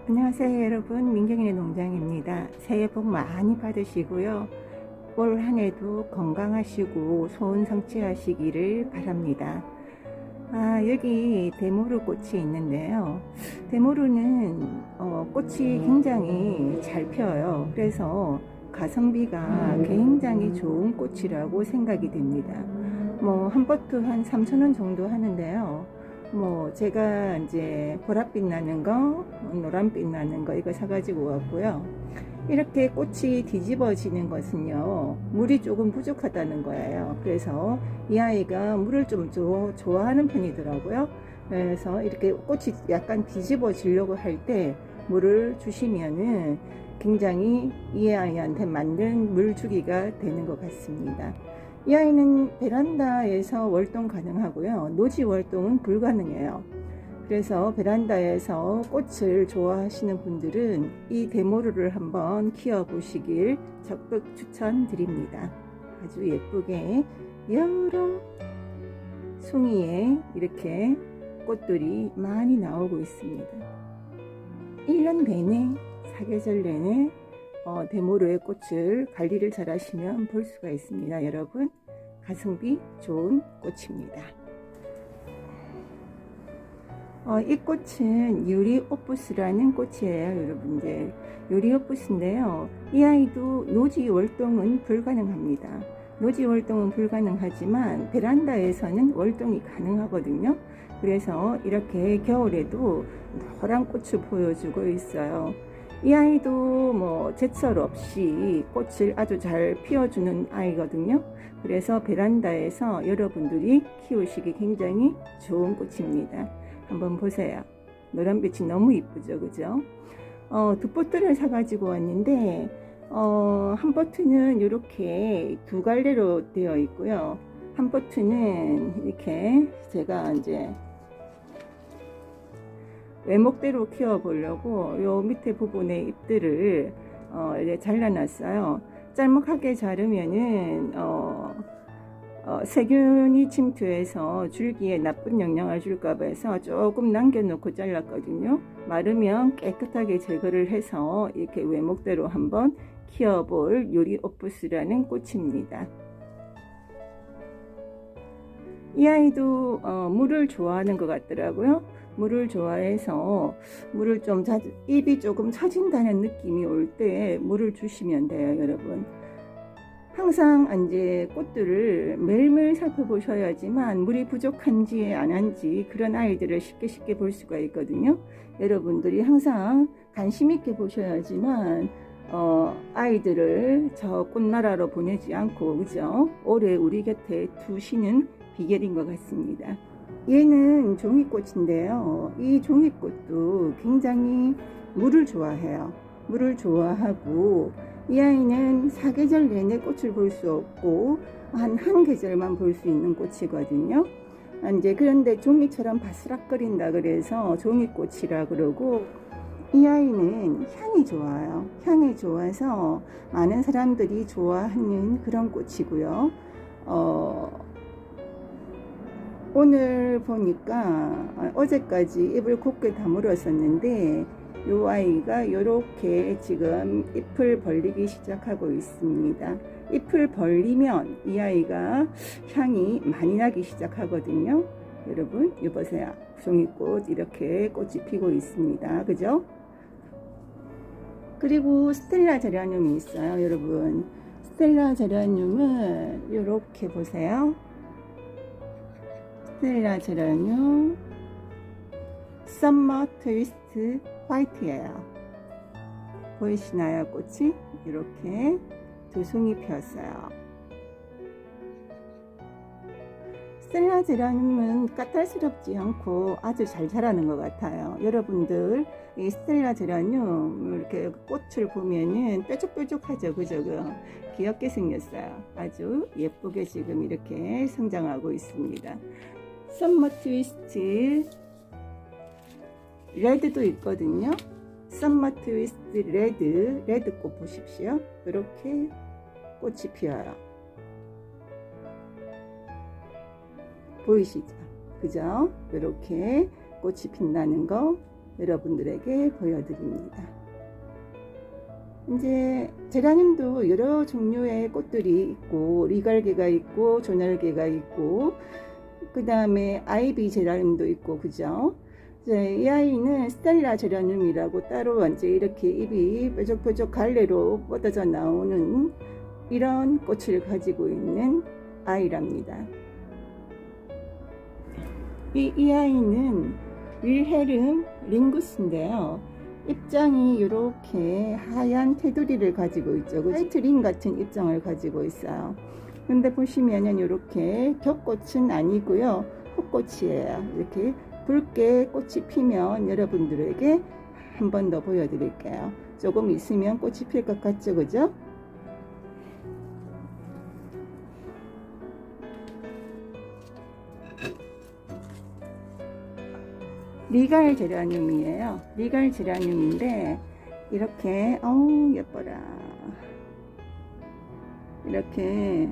안녕하세요 여러분, 민경이네 농장입니다. 새해 복 많이 받으시고요, 올 한해도 건강하시고 소원 성취하시기를 바랍니다. 여기 대모루 꽃이 있는데요, 대모루는 꽃이 굉장히 잘 펴요. 그래서 가성비가 굉장히 좋은 꽃이라고 생각이 됩니다. 한 버트 한 3,000원 정도 하는데요, 제가 이제 보랏빛 나는 거, 노란빛 나는 거 이거 사가지고 왔고요. 이렇게 꽃이 뒤집어지는 것은요, 물이 조금 부족하다는 거예요. 그래서 이 아이가 물을 좀 좋아하는 편이더라고요. 그래서 이렇게 꽃이 약간 뒤집어지려고 할 때 물을 주시면은 굉장히 이 아이한테 맞는 물 주기가 되는 것 같습니다. 이 아이는 베란다에서 월동 가능하고요, 노지 월동은 불가능해요. 그래서 베란다에서 꽃을 좋아하시는 분들은 이 대모루를 한번 키워 보시길 적극 추천드립니다. 아주 예쁘게 여러 송이에 이렇게 꽃들이 많이 나오고 있습니다. 1년 내내, 사계절 내내 대모루의 꽃을 관리를 잘 하시면 볼 수가 있습니다. 여러분, 가성비 좋은 꽃입니다. 이 꽃은 유리오프스라는 꽃이에요. 여러분들, 유리오프스인데요, 이 아이도 노지 월동은 불가능합니다. 노지 월동은 불가능하지만 베란다에서는 월동이 가능하거든요. 그래서 이렇게 겨울에도 노란 꽃을 보여주고 있어요. 이 아이도 제철 없이 꽃을 아주 잘 피워주는 아이거든요. 그래서 베란다에서 여러분들이 키우시기 굉장히 좋은 꽃입니다. 한번 보세요. 노란빛이 너무 이쁘죠, 그죠? 두 포트를 사가지고 왔는데, 한 포트는 이렇게 두 갈래로 되어 있고요, 한 포트는 이렇게 제가 이제 외목대로 키워 보려고 요 밑에 부분의 잎들을 이제 잘라놨어요. 짤막하게 자르면은 세균이 침투해서 줄기에 나쁜 영향을 줄까봐 해서 조금 남겨놓고 잘랐거든요. 마르면 깨끗하게 제거를 해서 이렇게 외목대로 한번 키워볼 유리오프스라는 꽃입니다. 이 아이도 물을 좋아하는 것 같더라고요. 물을 좋아해서 물을 좀 잎이 조금 처진다는 느낌이 올 때 물을 주시면 돼요. 여러분, 항상 이제 꽃들을 매일매일 살펴보셔야지만 물이 부족한지 안 한지 그런 아이들을 쉽게 볼 수가 있거든요. 여러분들이 항상 관심 있게 보셔야지만 아이들을 저 꽃나라로 보내지 않고, 그죠? 오래 우리 곁에 두시는 비결인 것 같습니다. 얘는 종이꽃인데요, 이 종이꽃도 굉장히 물을 좋아해요. 물을 좋아하고, 이 아이는 사계절 내내 꽃을 볼 수 없고 한 계절만 볼 수 있는 꽃이거든요. 이제 그런데 종이처럼 바스락거린다 그래서 종이꽃이라 그러고, 이 아이는 향이 좋아요. 향이 좋아서 많은 사람들이 좋아하는 그런 꽃이고요. 오늘 보니까 어제까지 잎을 곱게 다물었었는데 이 아이가 이렇게 지금 잎을 벌리기 시작하고 있습니다. 잎을 벌리면 이 아이가 향이 많이 나기 시작하거든요. 여러분, 이거 보세요. 종이꽃 이렇게 꽃이 피고 있습니다. 그죠? 그리고 스텔라 제라늄이 있어요. 여러분, 스텔라 제라늄은 이렇게 보세요. 스텔라 제라늄 썸머 트위스트 화이트예요. 보이시나요? 꽃이 이렇게 두 송이 피었어요. 스텔라 제라늄은 까탈스럽지 않고 아주 잘 자라는 것 같아요. 여러분들, 이 스텔라 제라늄 이렇게 꽃을 보면은 뾰족뾰족하죠, 그죠? 귀엽게 생겼어요. 아주 예쁘게 지금 이렇게 성장하고 있습니다. 썸머 트위스트 레드도 있거든요. 썸머 트위스트 레드 꽃 보십시오. 이렇게 꽃이 피어요. 보이시죠? 그죠? 이렇게 꽃이 빛나는 거 여러분들에게 보여드립니다. 이제 제라늄도 여러 종류의 꽃들이 있고, 리갈개가 있고, 조날개가 있고, 그 다음에 아이비 제라늄도 있고, 그죠? 이 아이는 스텔라 제라늄이라고 따로 이제 이렇게 잎이 뾰족뾰족 갈래로 뻗어져 나오는 이런 꽃을 가지고 있는 아이랍니다. 이 아이는 윌헤름 링구스인데요. 입장이 이렇게 하얀 테두리를 가지고 있죠. 화이트링 같은 입장을 가지고 있어요. 근데 보시면은 이렇게 격꽃은 아니고요. 헛꽃이에요. 이렇게 붉게 꽃이 피면 여러분들에게 한 번 더 보여드릴게요. 조금 있으면 꽃이 필 것 같죠, 그죠? 리갈 제라늄이에요. 리갈 제라늄인데 이렇게 예뻐라. 이렇게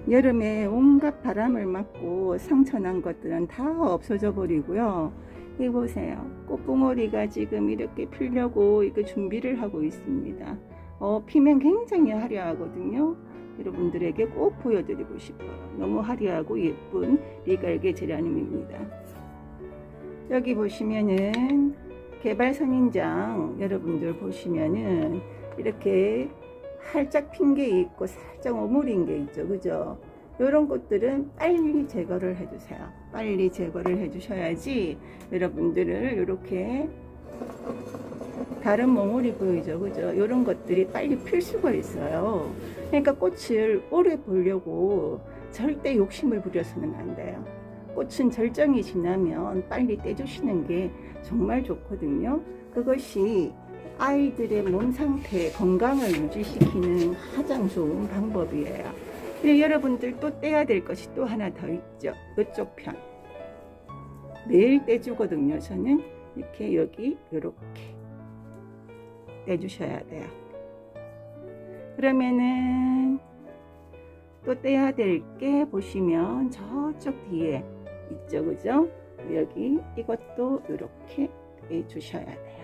여름에 온갖 바람을 맞고 상처난 것들은 다 없어져 버리고요. 이 보세요. 꽃봉오리가 지금 이렇게 피려고 이거 준비를 하고 있습니다. 피면 굉장히 화려하거든요. 여러분들에게 꼭 보여드리고 싶어요. 너무 화려하고 예쁜 리갈개 제라늄입니다. 여기 보시면은 개발 선인장 여러분들 보시면은 이렇게 활짝 핀 게 있고 살짝 오므린 게 있죠, 그죠? 이런 것들은 빨리 제거를 해주세요. 빨리 제거를 해주셔야지 여러분들을 이렇게 다른 몽울이 보이죠, 그죠? 이런 것들이 빨리 필 수가 있어요. 그러니까 꽃을 오래 보려고 절대 욕심을 부려서는 안 돼요. 꽃은 절정이 지나면 빨리 떼주시는 게 정말 좋거든요. 그것이 아이들의 몸 상태, 건강을 유지시키는 가장 좋은 방법이에요. 근데 여러분들 또 떼야 될 것이 또 하나 더 있죠. 이쪽 편. 매일 떼주거든요. 저는 이렇게 여기 이렇게 떼주셔야 돼요. 그러면은 또 떼야 될 게 보시면 저쪽 뒤에 있죠, 그죠? 여기 이것도 이렇게 떼주셔야 돼요.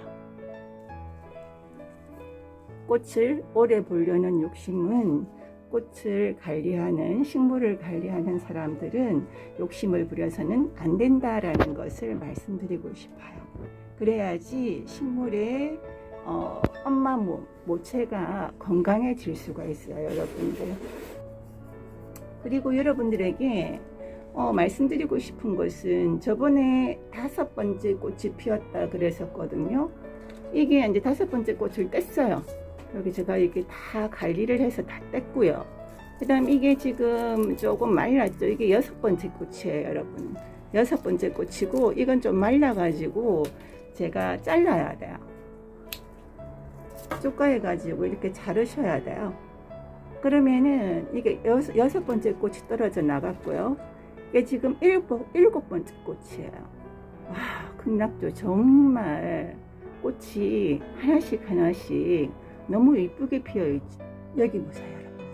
꽃을 오래 보려는 욕심은 꽃을 관리하는, 식물을 관리하는 사람들은 욕심을 부려서는 안 된다라는 것을 말씀드리고 싶어요. 그래야지 식물의 엄마 몸, 모체가 건강해질 수가 있어요, 여러분들. 그리고 여러분들에게 말씀드리고 싶은 것은 저번에 5번째 꽃이 피었다 그랬었거든요. 이게 이제 5번째 꽃을 뗐어요. 여기 제가 이렇게 다 관리를 해서 다 뗐고요. 그 다음 이게 지금 조금 말랐죠. 이게 6번째 꽃이에요, 여러분. 6번째 꽃이고 이건 좀 말라가지고 제가 잘라야 돼요. 쪼까해 가지고 이렇게 자르셔야 돼요. 그러면은 이게 6번째 꽃이 떨어져 나갔고요. 이게 지금 7번째 꽃이에요. 와, 극락조 정말 꽃이 하나씩 하나씩 너무 이쁘게 피어있지. 여기 보세요, 여러분.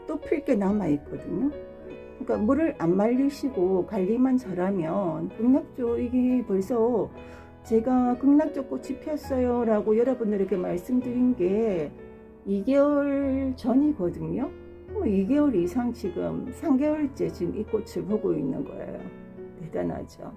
또 필 게 남아있거든요. 그러니까 물을 안 말리시고 관리만 잘하면 극락조 이게 벌써 제가 극락조 꽃이 피었어요 라고 여러분들에게 말씀드린 게 2개월 전이거든요. 2개월 이상 지금 3개월째 지금 이 꽃을 보고 있는 거예요. 대단하죠.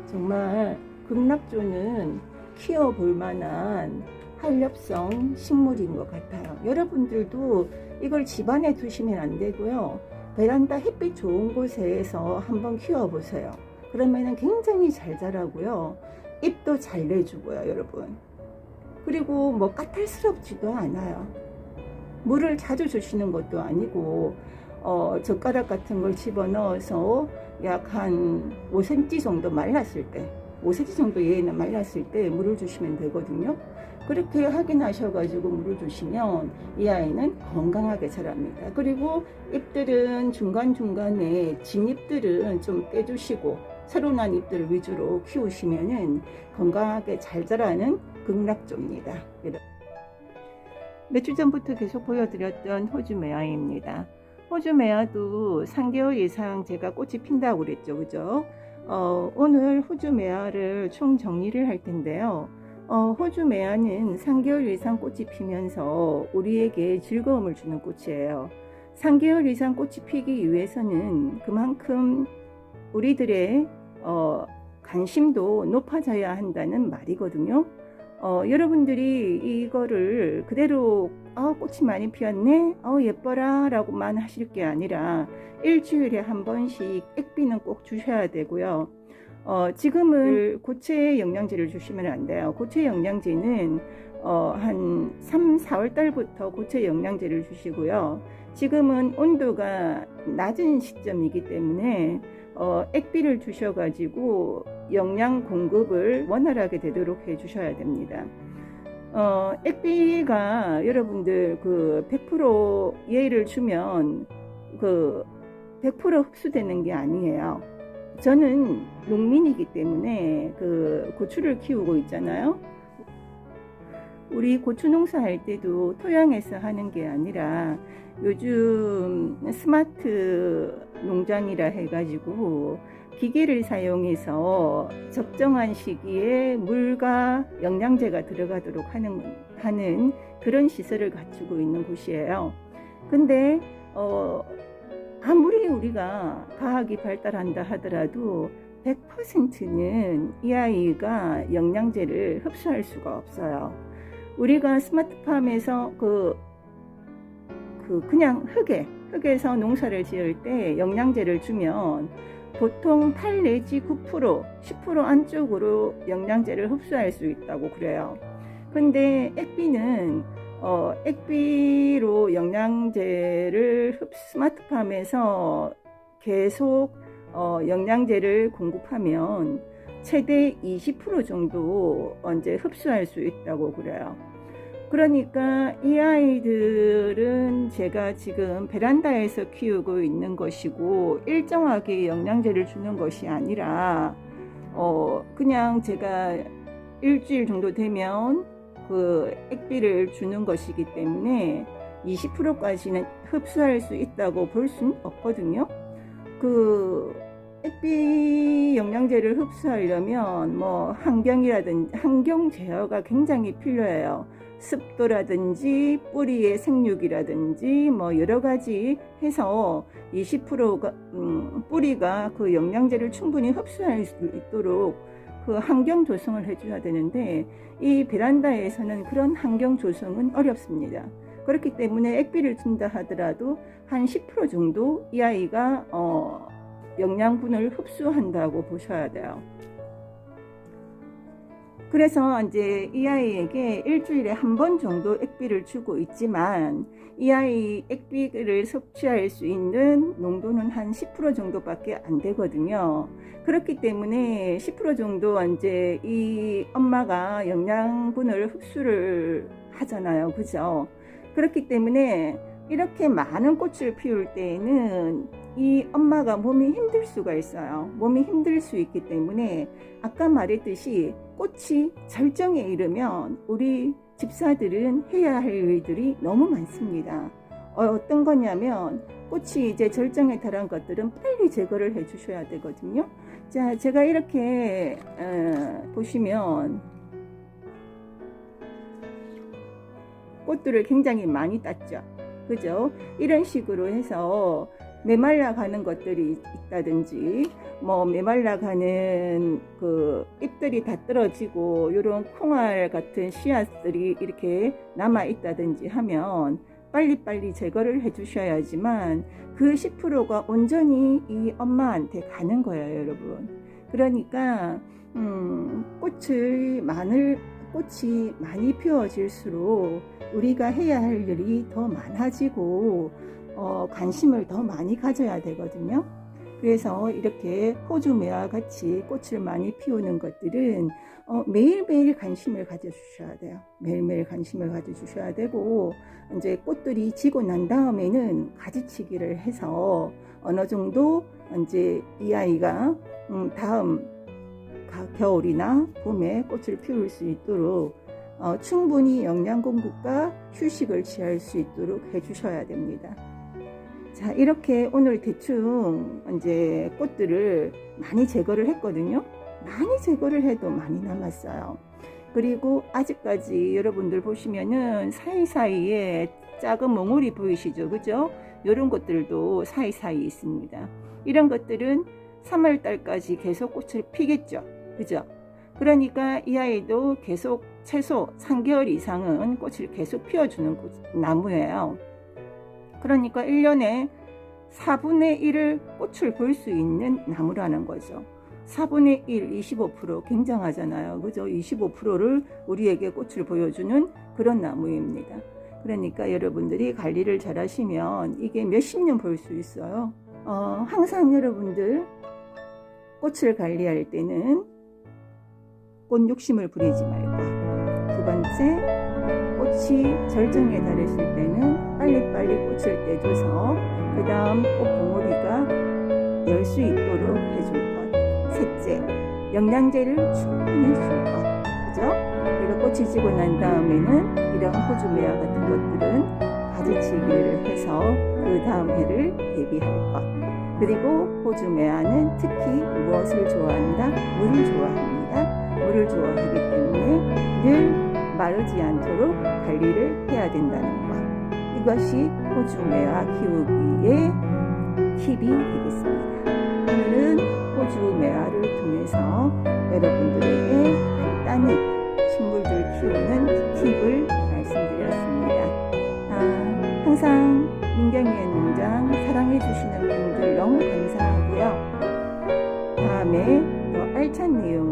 정말 극락조는 키워볼 만한 활력성 식물인 것 같아요. 여러분들도 이걸 집안에 두시면 안 되고요. 베란다 햇빛 좋은 곳에서 한번 키워보세요. 그러면은 굉장히 잘 자라고요. 잎도 잘 내주고요, 여러분. 그리고 뭐 까탈스럽지도 않아요. 물을 자주 주시는 것도 아니고 젓가락 같은 걸 집어넣어서 약 한 5cm 정도 말랐을 때 5cm 정도 얘는 말랐을 때 물을 주시면 되거든요. 그렇게 확인하셔가지고 물을 주시면 이 아이는 건강하게 자랍니다. 그리고 잎들은 중간중간에 진잎들은 좀 떼주시고 새로 난 잎들을 위주로 키우시면은 건강하게 잘 자라는 극락조입니다. 며칠 전부터 계속 보여드렸던 호주 매화입니다. 호주 매화도 3개월 이상 제가 꽃이 핀다고 그랬죠, 그죠? 오늘 호주 매화를 총 정리를 할 텐데요. 호주 매화는 3개월 이상 꽃이 피면서 우리에게 즐거움을 주는 꽃이에요. 3개월 이상 꽃이 피기 위해서는 그만큼 우리들의 관심도 높아져야 한다는 말이거든요. 여러분들이 이거를 그대로 꽃이 많이 피었네, 예뻐라 라고만 하실 게 아니라 일주일에 한 번씩 액비는 꼭 주셔야 되고요. 지금은 고체 영양제를 주시면 안 돼요. 고체 영양제는 한 3, 4월 달부터 고체 영양제를 주시고요. 지금은 온도가 낮은 시점이기 때문에 액비를 주셔가지고 영양 공급을 원활하게 되도록 해주셔야 됩니다. 액비가 여러분들 그 100% 예를 주면 그 100% 흡수되는 게 아니에요. 저는 농민이기 때문에 그 고추를 키우고 있잖아요. 우리 고추 농사할 때도 토양에서 하는 게 아니라 요즘 스마트 농장이라 해가지고 기계를 사용해서 적정한 시기에 물과 영양제가 들어가도록 하는 그런 시설을 갖추고 있는 곳이에요. 근데 아무리 우리가 과학이 발달한다 하더라도 100%는 이 아이가 영양제를 흡수할 수가 없어요. 우리가 스마트팜에서 그냥 흙에서 농사를 지을 때 영양제를 주면 보통 8 내지 9%, 10% 안쪽으로 영양제를 흡수할 수 있다고 그래요. 근데 액비는 액비로 영양제를 스마트팜에서 계속 영양제를 공급하면 최대 20% 정도 언제 흡수할 수 있다고 그래요. 그러니까 이 아이들은 제가 지금 베란다에서 키우고 있는 것이고 일정하게 영양제를 주는 것이 아니라 그냥 제가 일주일 정도 되면 그 액비를 주는 것이기 때문에 20%까지는 흡수할 수 있다고 볼 수는 없거든요. 그 액비 영양제를 흡수하려면 뭐 환경이라든지 환경 제어가 굉장히 필요해요. 습도라든지 뿌리의 생육이라든지 뭐 여러 가지 해서 20%가 뿌리가 그 영양제를 충분히 흡수할 수 있도록 그 환경 조성을 해줘야 되는데 이 베란다에서는 그런 환경 조성은 어렵습니다. 그렇기 때문에 액비를 준다 하더라도 한 10% 정도 이 아이가 영양분을 흡수한다고 보셔야 돼요. 그래서 이제 이 아이에게 일주일에 한 번 정도 액비를 주고 있지만 이 아이 액비를 섭취할 수 있는 농도는 한 10% 정도밖에 안 되거든요. 그렇기 때문에 10% 정도 이제 이 엄마가 영양분을 흡수를 하잖아요. 그죠? 그렇기 때문에 이렇게 많은 꽃을 피울 때에는 이 엄마가 몸이 힘들 수가 있어요. 몸이 힘들 수 있기 때문에 아까 말했듯이 꽃이 절정에 이르면 우리 집사들은 해야 할 일들이 너무 많습니다. 어떤 거냐면 꽃이 이제 절정에 달한 것들은 빨리 제거를 해 주셔야 되거든요. 자, 제가 이렇게 보시면 꽃들을 굉장히 많이 땄죠. 그죠? 이런 식으로 해서 메말라 가는 것들이 있다든지 뭐 메말라 가는 그 잎들이 다 떨어지고 이런 콩알 같은 씨앗들이 이렇게 남아 있다든지 하면 빨리빨리 제거를 해 주셔야지만 그 10%가 온전히 이 엄마한테 가는 거예요, 여러분. 그러니까 꽃이 많이 피워질수록 우리가 해야 할 일이 더 많아지고 관심을 더 많이 가져야 되거든요. 그래서 이렇게 호주 매와 같이 꽃을 많이 피우는 것들은 매일매일 관심을 가져주셔야 돼요. 매일매일 관심을 가져주셔야 되고 이제 꽃들이 지고 난 다음에는 가지치기를 해서 어느 정도 이제 이 아이가 다음 겨울이나 봄에 꽃을 피울 수 있도록 충분히 영양 공급과 휴식을 취할 수 있도록 해주셔야 됩니다. 자, 이렇게 오늘 대충 이제 꽃들을 많이 제거를 했거든요. 많이 제거를 해도 많이 남았어요. 그리고 아직까지 여러분들 보시면은 사이사이에 작은 몽울이 보이시죠? 그죠? 이런 것들도 사이사이에 있습니다. 이런 것들은 3월달까지 계속 꽃을 피겠죠. 그죠? 그러니까 이 아이도 계속 최소 3개월 이상은 꽃을 계속 피워주는 나무예요. 그러니까 1년에 4분의 1을 꽃을 볼 수 있는 나무라는 거죠. 4분의 1, 25% 굉장하잖아요. 그죠? 25%를 우리에게 꽃을 보여주는 그런 나무입니다. 그러니까 여러분들이 관리를 잘 하시면 이게 몇십 년 볼 수 있어요. 항상 여러분들 꽃을 관리할 때는 꽃 욕심을 부리지 말고, 두 번째, 꽃이 절정에 달했을 때는 빨리빨리 꽃을 떼줘서 그 다음 꽃 봉오리가 열 수 있도록 해줄 것. 셋째, 영양제를 충분히 줄 것. 그죠? 그리고 꽃이 지고 난 다음에는 이런 호주매화 같은 것들은 가지치기를 해서 그 다음 해를 대비할 것. 그리고 호주매화는 특히 무엇을 좋아한다? 물을 좋아합니다. 물을 좋아하기 때문에 늘 마르지 않도록 관리를 해야 된다는 것. 이것이 호주매화 키우기의 팁이 되겠습니다. 오늘은 호주매화를 통해서 여러분들에게 간단히 식물들 키우는 팁을 말씀드렸습니다. 항상 민경이의 농장 사랑해 주시는 분들 너무 감사하고요. 다음에 더 알찬 내용